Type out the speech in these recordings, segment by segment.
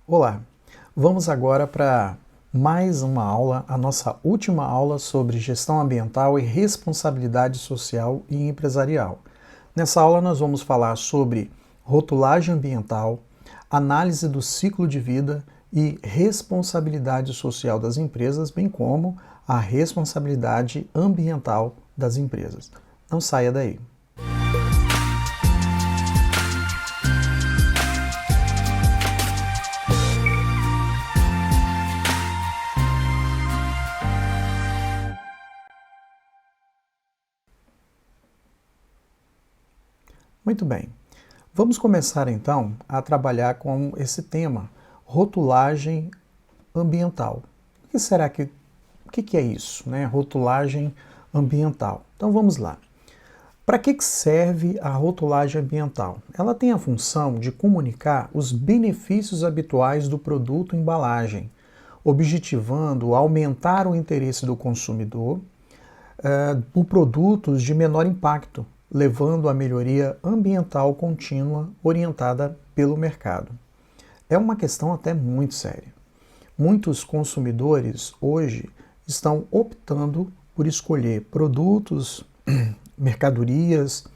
Olá, vamos agora para mais uma aula, a nossa última aula sobre gestão ambiental e responsabilidade social e empresarial. Nessa aula nós vamos falar sobre rotulagem ambiental, análise do ciclo de vida e responsabilidade social das empresas, bem como a responsabilidade ambiental das empresas. Não saia daí. Muito bem, vamos começar então a trabalhar com esse tema, rotulagem ambiental. O que é isso, né? Rotulagem ambiental. Então vamos lá. Para que serve a rotulagem ambiental? Ela tem a função de comunicar os benefícios habituais do produto embalagem, objetivando aumentar o interesse do consumidor por produtos de menor impacto, levando à melhoria ambiental contínua orientada pelo mercado. É uma questão até muito séria. Muitos consumidores hoje estão optando por escolher produtos, mercadorias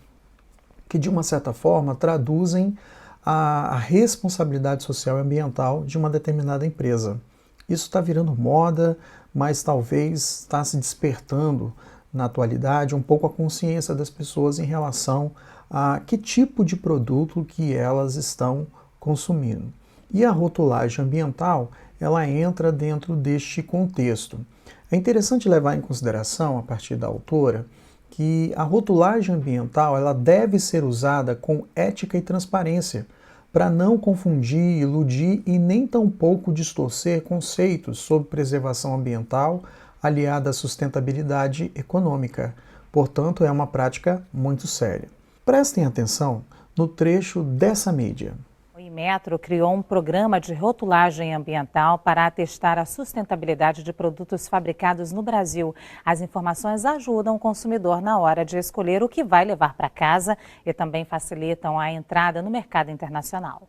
que de uma certa forma traduzem a responsabilidade social e ambiental de uma determinada empresa. Isso está virando moda, mas talvez está se despertando na atualidade um pouco a consciência das pessoas em relação a que tipo de produto que elas estão consumindo. E a rotulagem ambiental, ela entra dentro deste contexto. É interessante levar em consideração, a partir da autora, que a rotulagem ambiental ela deve ser usada com ética e transparência, para não confundir, iludir e nem tampouco distorcer conceitos sobre preservação ambiental aliada à sustentabilidade econômica. Portanto, é uma prática muito séria. Prestem atenção no trecho dessa mídia. O Inmetro criou um programa de rotulagem ambiental para atestar a sustentabilidade de produtos fabricados no Brasil. As informações ajudam o consumidor na hora de escolher o que vai levar para casa e também facilitam a entrada no mercado internacional.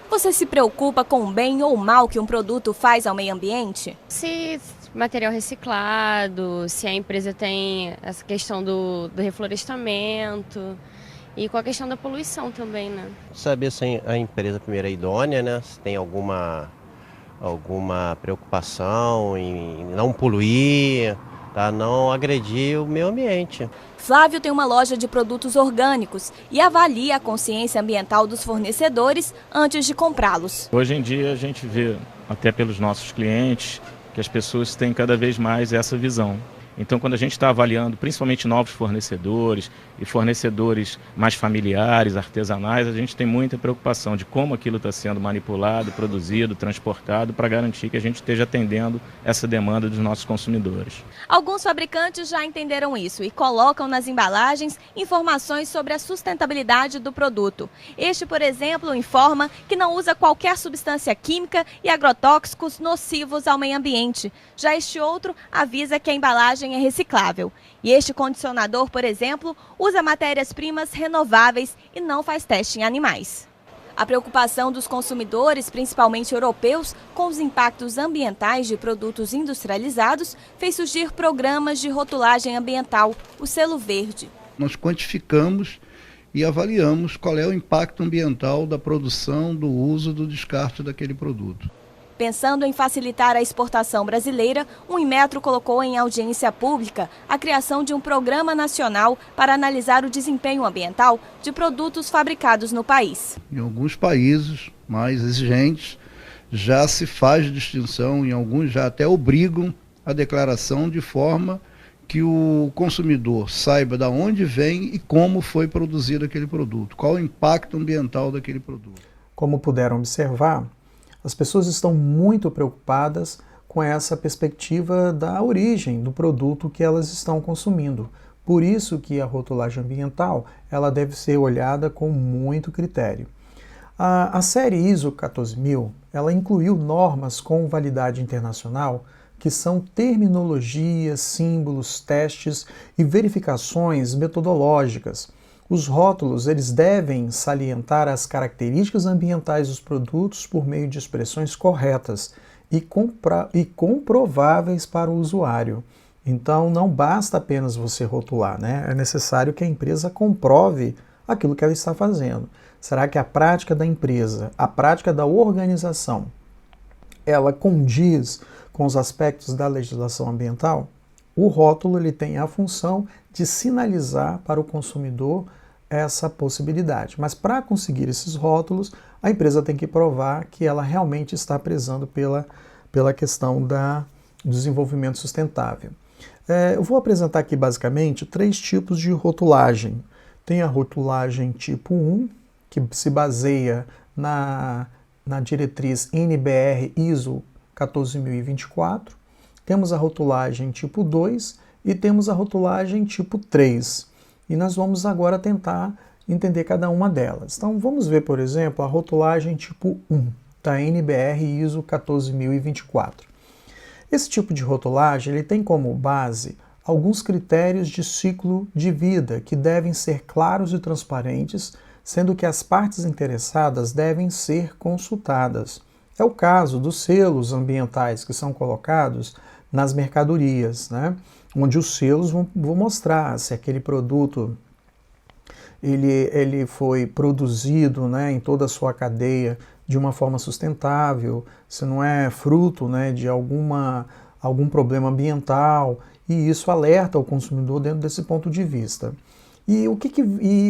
Você se preocupa com o bem ou mal que um produto faz ao meio ambiente? Se material reciclado, se a empresa tem essa questão do reflorestamento e com a questão da poluição também, né? Saber se a empresa primeiro é idônea, né? Se tem alguma preocupação em não poluir, tá? Não agredir o meio ambiente. Flávio tem uma loja de produtos orgânicos e avalia a consciência ambiental dos fornecedores antes de comprá-los. Hoje em dia a gente vê, até pelos nossos clientes, que as pessoas têm cada vez mais essa visão. Então, quando a gente está avaliando principalmente novos fornecedores e fornecedores mais familiares, artesanais, a gente tem muita preocupação de como aquilo está sendo manipulado, produzido, transportado, para garantir que a gente esteja atendendo essa demanda dos nossos consumidores. Alguns fabricantes já entenderam isso e colocam nas embalagens informações sobre a sustentabilidade do produto. Este, por exemplo, informa que não usa qualquer substância química e agrotóxicos nocivos ao meio ambiente. Já este outro avisa que a embalagem é reciclável. E este condicionador, por exemplo, usa matérias-primas renováveis e não faz teste em animais. A preocupação dos consumidores, principalmente europeus, com os impactos ambientais de produtos industrializados, fez surgir programas de rotulagem ambiental, o selo verde. Nós quantificamos e avaliamos qual é o impacto ambiental da produção, do uso, do descarte daquele produto. Pensando em facilitar a exportação brasileira, o Inmetro colocou em audiência pública a criação de um programa nacional para analisar o desempenho ambiental de produtos fabricados no país. Em alguns países mais exigentes, já se faz distinção, em alguns já até obrigam a declaração de forma que o consumidor saiba de onde vem e como foi produzido aquele produto, qual o impacto ambiental daquele produto. Como puderam observar, as pessoas estão muito preocupadas com essa perspectiva da origem do produto que elas estão consumindo. Por isso que a rotulagem ambiental ela deve ser olhada com muito critério. A série ISO 14000 ela incluiu normas com validade internacional que são terminologias, símbolos, testes e verificações metodológicas. Os rótulos eles devem salientar as características ambientais dos produtos por meio de expressões corretas e comprováveis para o usuário. Então não basta apenas você rotular, né? É necessário que a empresa comprove aquilo que ela está fazendo. Será que a prática da empresa, a prática da organização, ela condiz com os aspectos da legislação ambiental? O rótulo ele tem a função de sinalizar para o consumidor essa possibilidade. Mas para conseguir esses rótulos, a empresa tem que provar que ela realmente está prezando pela questão do desenvolvimento sustentável. Eu vou apresentar aqui basicamente 3 tipos de rotulagem. Tem a rotulagem tipo 1, que se baseia na diretriz NBR ISO 14024. Temos a rotulagem tipo 2 e temos a rotulagem tipo 3. E nós vamos agora tentar entender cada uma delas. Então vamos ver, por exemplo, a rotulagem tipo 1 da NBR ISO 14024. Esse tipo de rotulagem ele tem como base alguns critérios de ciclo de vida que devem ser claros e transparentes, sendo que as partes interessadas devem ser consultadas. É o caso dos selos ambientais que são colocados nas mercadorias, né? Onde os selos vão mostrar se aquele produto ele foi produzido, né, em toda a sua cadeia de uma forma sustentável, se não é fruto, né, de algum problema ambiental, e isso alerta o consumidor dentro desse ponto de vista. E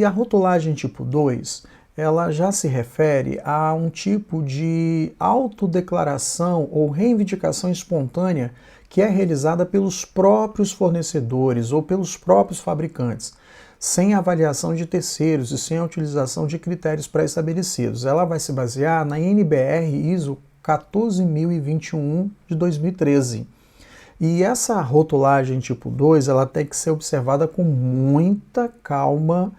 a rotulagem tipo 2, ela já se refere a um tipo de autodeclaração ou reivindicação espontânea que é realizada pelos próprios fornecedores ou pelos próprios fabricantes, sem avaliação de terceiros e sem a utilização de critérios pré-estabelecidos. Ela vai se basear na NBR ISO 14021 de 2013. E essa rotulagem tipo 2, ela tem que ser observada com muita calma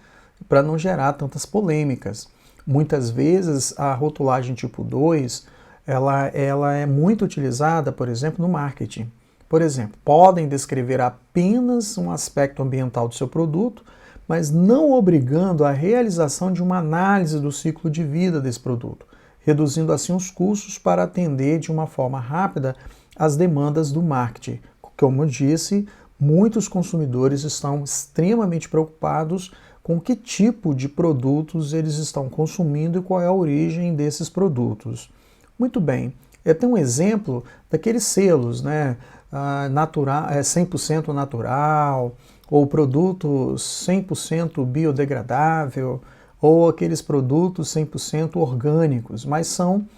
para não gerar tantas polêmicas. Muitas vezes a rotulagem tipo 2, ela é muito utilizada, por exemplo, no marketing. Por exemplo, podem descrever apenas um aspecto ambiental do seu produto, mas não obrigando a realização de uma análise do ciclo de vida desse produto, reduzindo assim os custos para atender de uma forma rápida as demandas do marketing. Como eu disse, muitos consumidores estão extremamente preocupados com que tipo de produtos eles estão consumindo e qual é a origem desses produtos. Muito bem, eu tenho um exemplo daqueles selos, né? 100% natural, ou produto 100% biodegradável, ou aqueles produtos 100% orgânicos, mas são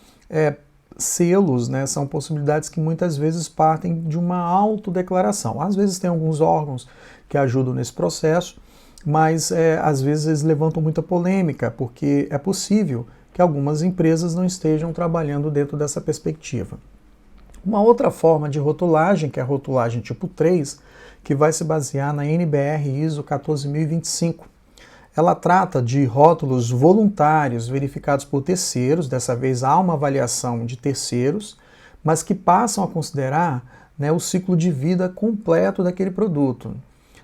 selos, né? São possibilidades que muitas vezes partem de uma autodeclaração. Às vezes tem alguns órgãos que ajudam nesse processo, mas às vezes eles levantam muita polêmica, porque é possível que algumas empresas não estejam trabalhando dentro dessa perspectiva. Uma outra forma de rotulagem, que é a rotulagem tipo 3, que vai se basear na NBR ISO 14025. Ela trata de rótulos voluntários verificados por terceiros, dessa vez há uma avaliação de terceiros, mas que passam a considerar, né, o ciclo de vida completo daquele produto.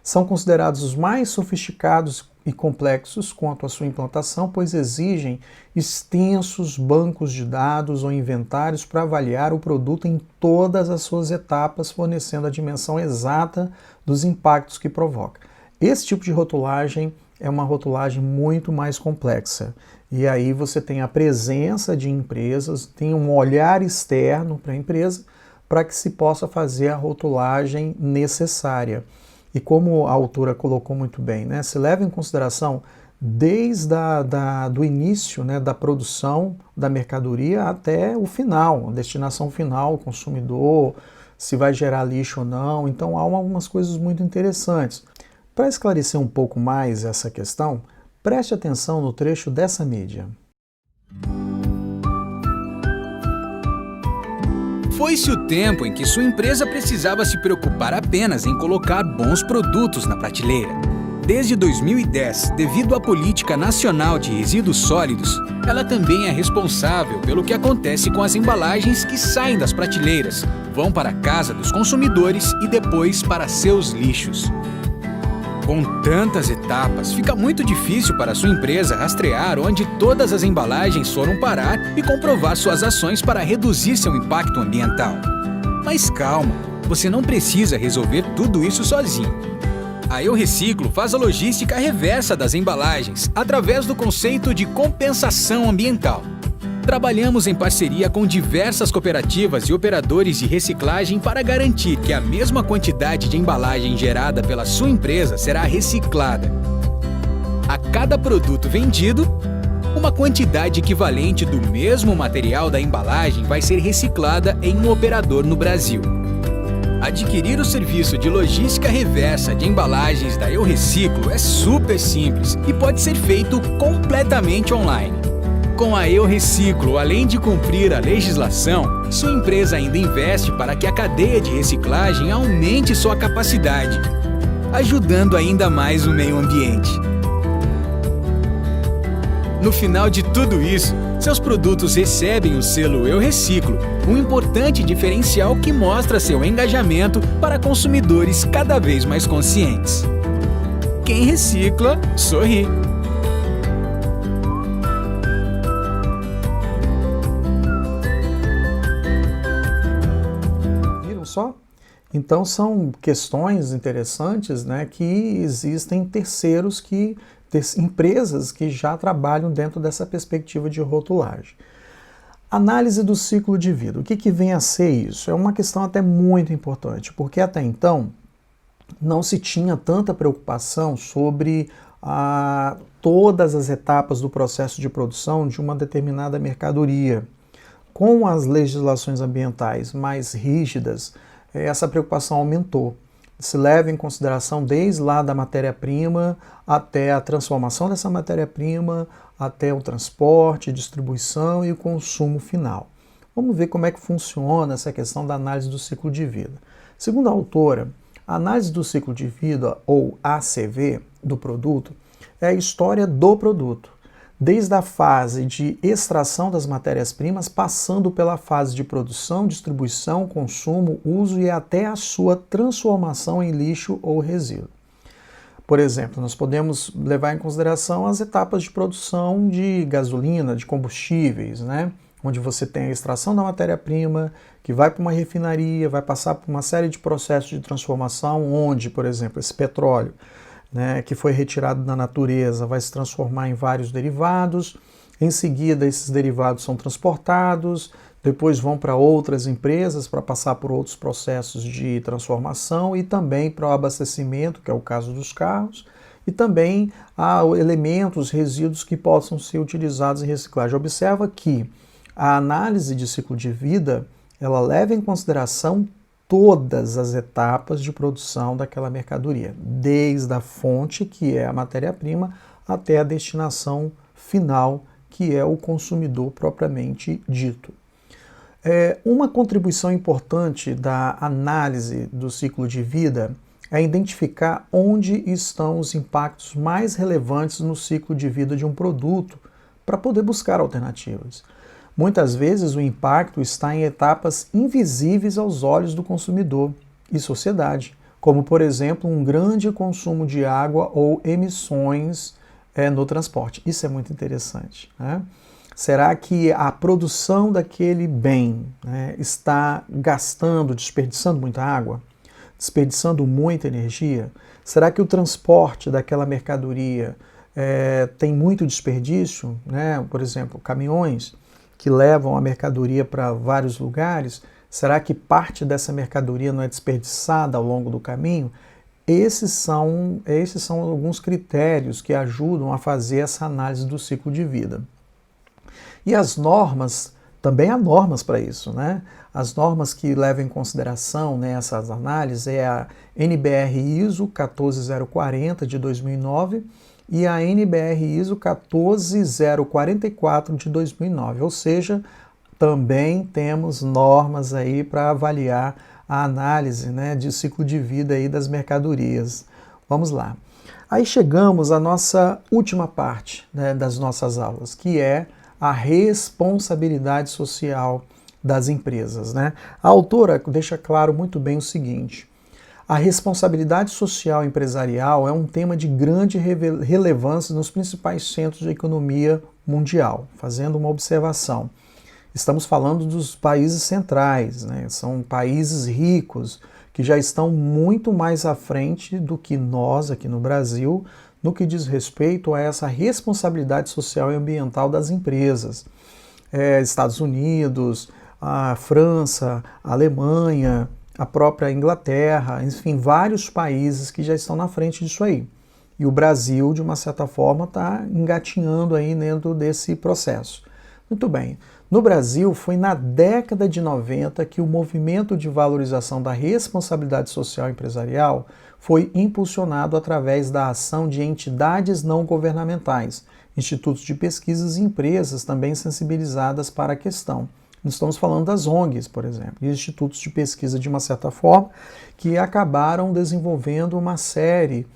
São considerados os mais sofisticados e complexos quanto à sua implantação, pois exigem extensos bancos de dados ou inventários para avaliar o produto em todas as suas etapas, fornecendo a dimensão exata dos impactos que provoca. Esse tipo de rotulagem é uma rotulagem muito mais complexa. E aí você tem a presença de empresas, tem um olhar externo para a empresa para que se possa fazer a rotulagem necessária. E como a autora colocou muito bem, né, se leva em consideração desde do início, né, da produção da mercadoria até o final, a destinação final, o consumidor, se vai gerar lixo ou não. Então há algumas coisas muito interessantes. Para esclarecer um pouco mais essa questão, preste atenção no trecho dessa mídia. Foi-se o tempo em que sua empresa precisava se preocupar apenas em colocar bons produtos na prateleira. Desde 2010, devido à Política Nacional de Resíduos Sólidos, ela também é responsável pelo que acontece com as embalagens que saem das prateleiras, vão para a casa dos consumidores e depois para seus lixos. Com tantas etapas, fica muito difícil para a sua empresa rastrear onde todas as embalagens foram parar e comprovar suas ações para reduzir seu impacto ambiental. Mas calma, você não precisa resolver tudo isso sozinho. A Eu Reciclo faz a logística reversa das embalagens através do conceito de compensação ambiental. Trabalhamos em parceria com diversas cooperativas e operadores de reciclagem para garantir que a mesma quantidade de embalagem gerada pela sua empresa será reciclada. A cada produto vendido, uma quantidade equivalente do mesmo material da embalagem vai ser reciclada em um operador no Brasil. Adquirir o serviço de logística reversa de embalagens da Eu Reciclo é super simples e pode ser feito completamente online. Com a Eu Reciclo, além de cumprir a legislação, sua empresa ainda investe para que a cadeia de reciclagem aumente sua capacidade, ajudando ainda mais o meio ambiente. No final de tudo isso, seus produtos recebem o selo Eu Reciclo, um importante diferencial que mostra seu engajamento para consumidores cada vez mais conscientes. Quem recicla, sorri. Só? Então são questões interessantes, né, que existem empresas que já trabalham dentro dessa perspectiva de rotulagem. Análise do ciclo de vida. O que vem a ser isso? É uma questão até muito importante, porque até então não se tinha tanta preocupação sobre todas as etapas do processo de produção de uma determinada mercadoria. Com as legislações ambientais mais rígidas, essa preocupação aumentou. Se leva em consideração desde lá da matéria-prima até a transformação dessa matéria-prima, até o transporte, distribuição e o consumo final. Vamos ver como é que funciona essa questão da análise do ciclo de vida. Segundo a autora, a análise do ciclo de vida, ou ACV, do produto, é a história do produto, desde a fase de extração das matérias-primas, passando pela fase de produção, distribuição, consumo, uso e até a sua transformação em lixo ou resíduo. Por exemplo, nós podemos levar em consideração as etapas de produção de gasolina, de combustíveis, né? Onde você tem a extração da matéria-prima, que vai para uma refinaria, vai passar por uma série de processos de transformação, onde, por exemplo, esse petróleo, né, que foi retirado da natureza, vai se transformar em vários derivados. Em seguida, esses derivados são transportados, depois vão para outras empresas para passar por outros processos de transformação e também para o abastecimento, que é o caso dos carros, e também há elementos, resíduos que possam ser utilizados em reciclagem. Observa que a análise de ciclo de vida, ela leva em consideração todas as etapas de produção daquela mercadoria, desde a fonte, que é a matéria-prima, até a destinação final, que é o consumidor propriamente dito. Uma contribuição importante da análise do ciclo de vida é identificar onde estão os impactos mais relevantes no ciclo de vida de um produto para poder buscar alternativas. Muitas vezes o impacto está em etapas invisíveis aos olhos do consumidor e sociedade, como, por exemplo, um grande consumo de água ou emissões no transporte. Isso é muito interessante, né? Será que a produção daquele bem, né, está desperdiçando muita água? Desperdiçando muita energia? Será que o transporte daquela mercadoria tem muito desperdício, né? Por exemplo, caminhões que levam a mercadoria para vários lugares, será que parte dessa mercadoria não é desperdiçada ao longo do caminho? Esses são alguns critérios que ajudam a fazer essa análise do ciclo de vida. E as normas, também há normas para isso, né? As normas que levam em consideração, né, essas análises é a NBR ISO 14040 de 2009, e a NBR ISO 14044 de 2009, ou seja, também temos normas aí para avaliar a análise, né, de ciclo de vida aí das mercadorias. Vamos lá. Aí chegamos à nossa última parte, né, das nossas aulas, que é a responsabilidade social das empresas, né? A autora deixa claro muito bem o seguinte: A responsabilidade social empresarial é um tema de grande relevância nos principais centros de economia mundial. Fazendo uma observação, estamos falando dos países centrais, né? São países ricos que já estão muito mais à frente do que nós aqui no Brasil, no que diz respeito a essa responsabilidade social e ambiental das empresas. Estados Unidos, a França, a Alemanha, a própria Inglaterra, enfim, vários países que já estão na frente disso aí. E o Brasil, de uma certa forma, está engatinhando aí dentro desse processo. Muito bem. No Brasil, foi na década de 90 que o movimento de valorização da responsabilidade social empresarial foi impulsionado através da ação de entidades não governamentais, institutos de pesquisas e empresas também sensibilizadas para a questão. Nós estamos falando das ONGs, por exemplo, e institutos de pesquisa, de uma certa forma, que acabaram desenvolvendo uma série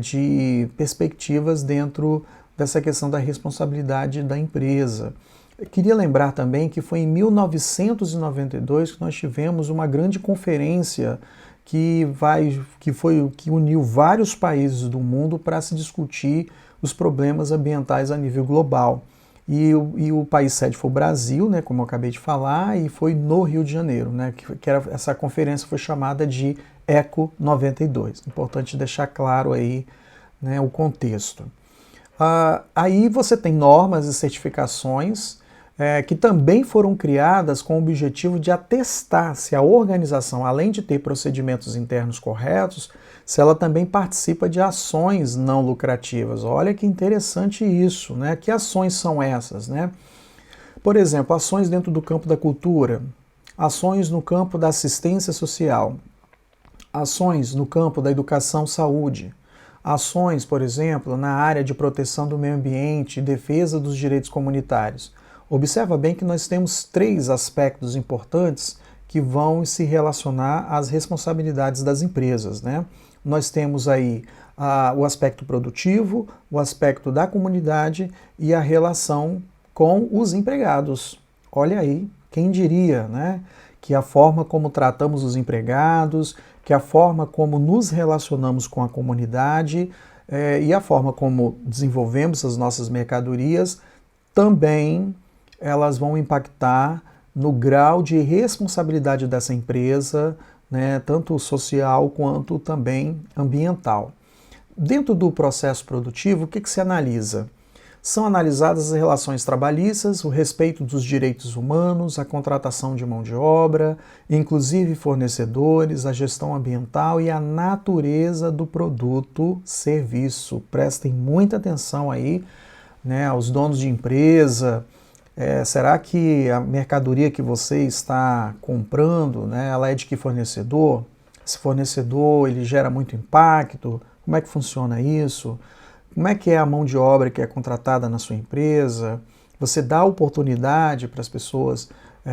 de perspectivas dentro dessa questão da responsabilidade da empresa. Eu queria lembrar também que foi em 1992 que nós tivemos uma grande conferência que uniu vários países do mundo para se discutir os problemas ambientais a nível global. E o país sede foi o Brasil, né, como eu acabei de falar, e foi no Rio de Janeiro, né, essa conferência foi chamada de ECO 92. Importante deixar claro aí, né, o contexto. Aí você tem normas e certificações que também foram criadas com o objetivo de atestar se a organização, além de ter procedimentos internos corretos, se ela também participa de ações não lucrativas. Olha que interessante isso, né? Que ações são essas, né? Por exemplo, ações dentro do campo da cultura, ações no campo da assistência social, ações no campo da educação, saúde, ações, por exemplo, na área de proteção do meio ambiente e defesa dos direitos comunitários. Observa bem que nós temos 3 aspectos importantes que vão se relacionar às responsabilidades das empresas, né? Nós temos aí o aspecto produtivo, o aspecto da comunidade e a relação com os empregados. Olha aí, quem diria, né? Que a forma como tratamos os empregados, que a forma como nos relacionamos com a comunidade e a forma como desenvolvemos as nossas mercadorias, também elas vão impactar no grau de responsabilidade dessa empresa, né, tanto social quanto também ambiental. Dentro do processo produtivo, o que se analisa? São analisadas as relações trabalhistas, o respeito dos direitos humanos, a contratação de mão de obra, inclusive fornecedores, a gestão ambiental e a natureza do produto, serviço. Prestem muita atenção aí, né, aos donos de empresa. Será que a mercadoria que você está comprando, né, ela é de que fornecedor? Esse fornecedor, ele gera muito impacto? Como é que funciona isso? Como é que é a mão de obra que é contratada na sua empresa? Você dá oportunidade para as pessoas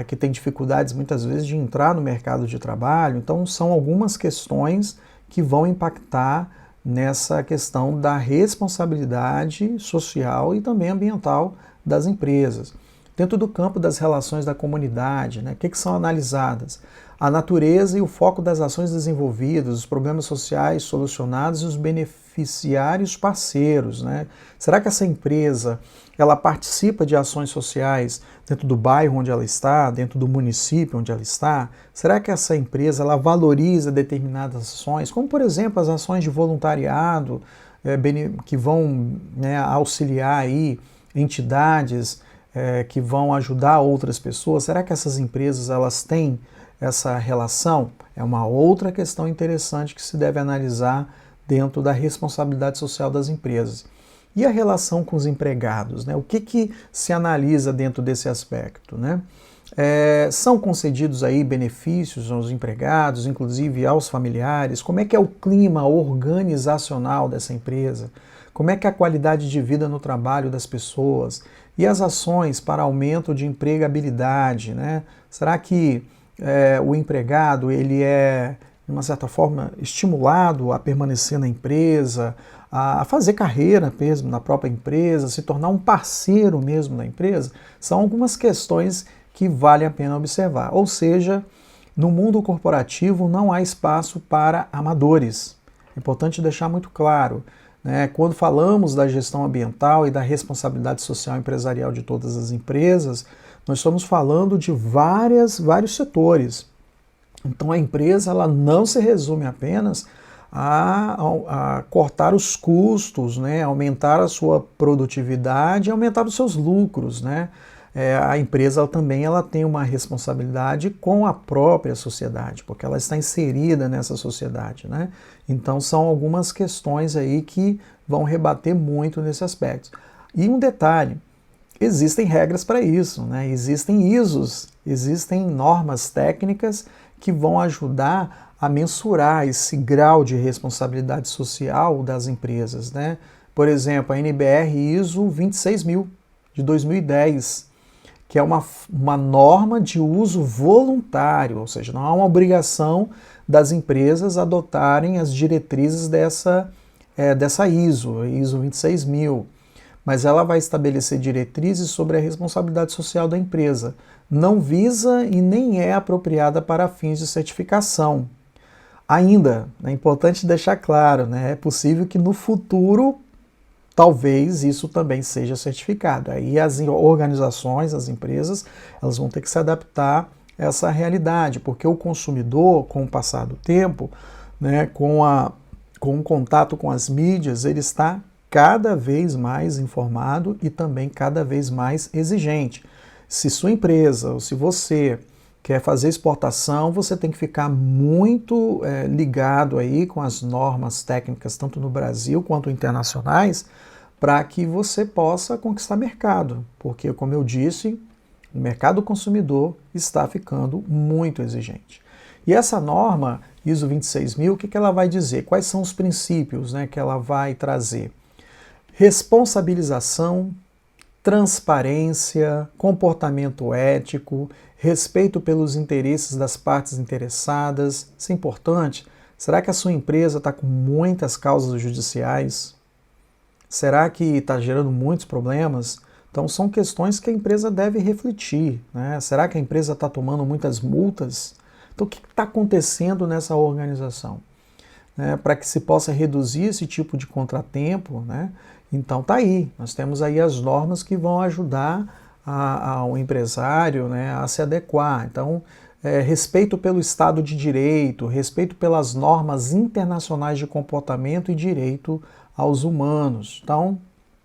que têm dificuldades muitas vezes de entrar no mercado de trabalho? Então são algumas questões que vão impactar nessa questão da responsabilidade social e também ambiental das empresas. Dentro do campo das relações da comunidade, né, o que são analisadas? A natureza e o foco das ações desenvolvidas, os problemas sociais solucionados e os beneficiários parceiros, né? Será que essa empresa ela participa de ações sociais dentro do bairro onde ela está, dentro do município onde ela está? Será que essa empresa ela valoriza determinadas ações, como por exemplo as ações de voluntariado que vão, né, auxiliar aí entidades que vão ajudar outras pessoas? Será que essas empresas elas têm essa relação? É uma outra questão interessante que se deve analisar dentro da responsabilidade social das empresas. E a relação com os empregados, né? O que se analisa dentro desse aspecto, né? São concedidos aí benefícios aos empregados, inclusive aos familiares? Como é que é o clima organizacional dessa empresa? Como é que é a qualidade de vida no trabalho das pessoas? E as ações para aumento de empregabilidade, né? Será que o empregado ele é, de uma certa forma, estimulado a permanecer na empresa, a fazer carreira mesmo na própria empresa, se tornar um parceiro mesmo na empresa? São algumas questões que vale a pena observar. Ou seja, No mundo corporativo não há espaço para amadores. É importante deixar muito claro, né? Quando falamos da gestão ambiental e da responsabilidade social empresarial de todas as empresas, nós estamos falando de vários setores. Então a empresa ela não se resume apenas a cortar os custos, né? Aumentar a sua produtividade e aumentar os seus lucros, né? A empresa ela tem uma responsabilidade com a própria sociedade, porque ela está inserida nessa sociedade, né? Então são algumas questões aí que vão rebater muito nesse aspecto. E um detalhe, existem regras para isso, né? Existem ISOs, existem normas técnicas que vão ajudar a mensurar esse grau de responsabilidade social das empresas, né? Por exemplo, a NBR ISO 26000 de 2010, que é uma norma de uso voluntário, ou seja, não há uma obrigação das empresas adotarem as diretrizes dessa ISO 26000, mas ela vai estabelecer diretrizes sobre a responsabilidade social da empresa. Não visa e nem é apropriada para fins de certificação. Ainda, é importante deixar claro, né, é possível que no futuro talvez isso também seja certificado. Aí as organizações, as empresas, elas vão ter que se adaptar a essa realidade, porque o consumidor, com o passar do tempo, né, com o contato com as mídias, ele está cada vez mais informado e também cada vez mais exigente. Se sua empresa ou se você quer fazer exportação, você tem que ficar muito ligado aí com as normas técnicas, tanto no Brasil quanto internacionais, para que você possa conquistar mercado. Porque, como eu disse, o mercado consumidor está ficando muito exigente. E essa norma, ISO 26000, o que ela vai dizer? Quais são os princípios, né, que ela vai trazer? Responsabilização, transparência, comportamento ético, respeito pelos interesses das partes interessadas. Isso é importante. Será que a sua empresa está com muitas causas judiciais? Será que está gerando muitos problemas? Então são questões que a empresa deve refletir, né? Será que a empresa está tomando muitas multas? Então o que está acontecendo nessa organização? Para que se possa reduzir esse tipo de contratempo, né? Então tá aí, nós temos aí as normas que vão ajudar ao empresário, né, a se adequar. Então, respeito pelo Estado de Direito, respeito pelas normas internacionais de comportamento e direito aos humanos. Então,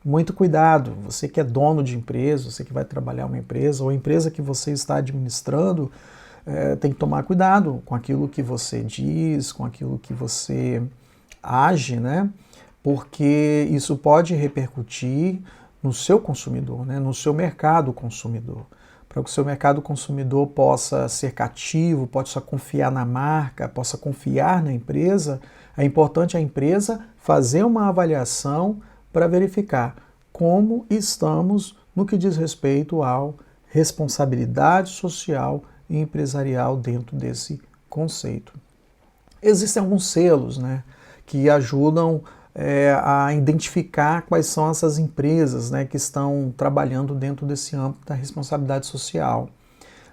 muito cuidado, você que é dono de empresa, você que vai trabalhar uma empresa, ou a empresa que você está administrando, tem que tomar cuidado com aquilo que você diz, com aquilo que você age, né? Porque isso pode repercutir no seu consumidor, né? No seu mercado consumidor. Para que o seu mercado consumidor possa ser cativo, possa confiar na marca, possa confiar na empresa, é importante a empresa fazer uma avaliação para verificar como estamos no que diz respeito à responsabilidade social e empresarial dentro desse conceito. Existem alguns selos, né, que ajudam a identificar quais são essas empresas, né, que estão trabalhando dentro desse âmbito da responsabilidade social.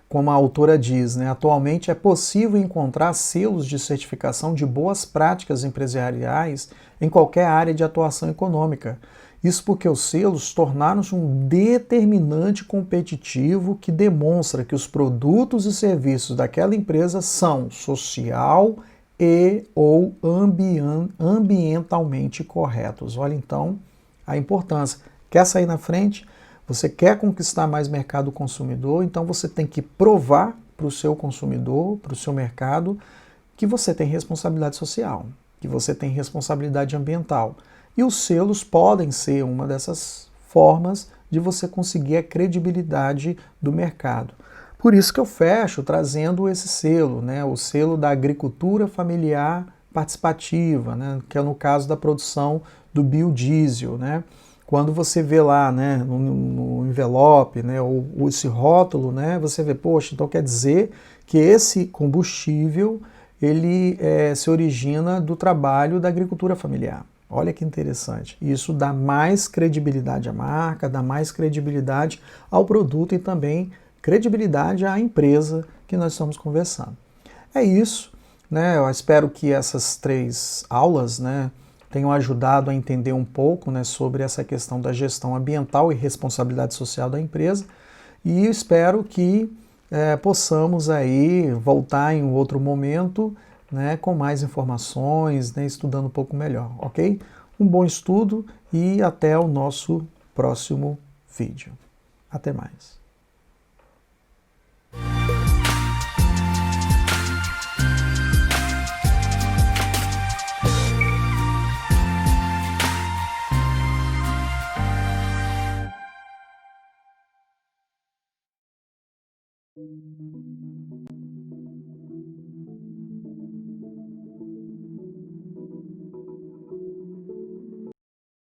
Como a autora diz, né, atualmente é possível encontrar selos de certificação de boas práticas empresariais em qualquer área de atuação econômica. Isso porque os selos tornaram-se um determinante competitivo que demonstra que os produtos e serviços daquela empresa são social e ou ambientalmente corretos. Olha então a importância. Quer sair na frente? Você quer conquistar mais mercado consumidor? Então você tem que provar para o seu consumidor, para o seu mercado, que você tem responsabilidade social, que você tem responsabilidade ambiental. E os selos podem ser uma dessas formas de você conseguir a credibilidade do mercado. Por isso que eu fecho trazendo esse selo, né, o selo da agricultura familiar participativa, né, que é no caso da produção do biodiesel, né. Quando você vê lá, né, no envelope, né, ou esse rótulo, né, você vê, poxa, então quer dizer que esse combustível ele se origina do trabalho da agricultura familiar. Olha que interessante. Isso dá mais credibilidade à marca, dá mais credibilidade ao produto e também credibilidade à empresa que nós estamos conversando. É isso, né? Eu espero que essas 3 aulas, né, tenham ajudado a entender um pouco, né, sobre essa questão da gestão ambiental e responsabilidade social da empresa, e espero que possamos aí voltar em um outro momento, né, com mais informações, né, estudando um pouco melhor, ok? Um bom estudo e até o nosso próximo vídeo. Até mais.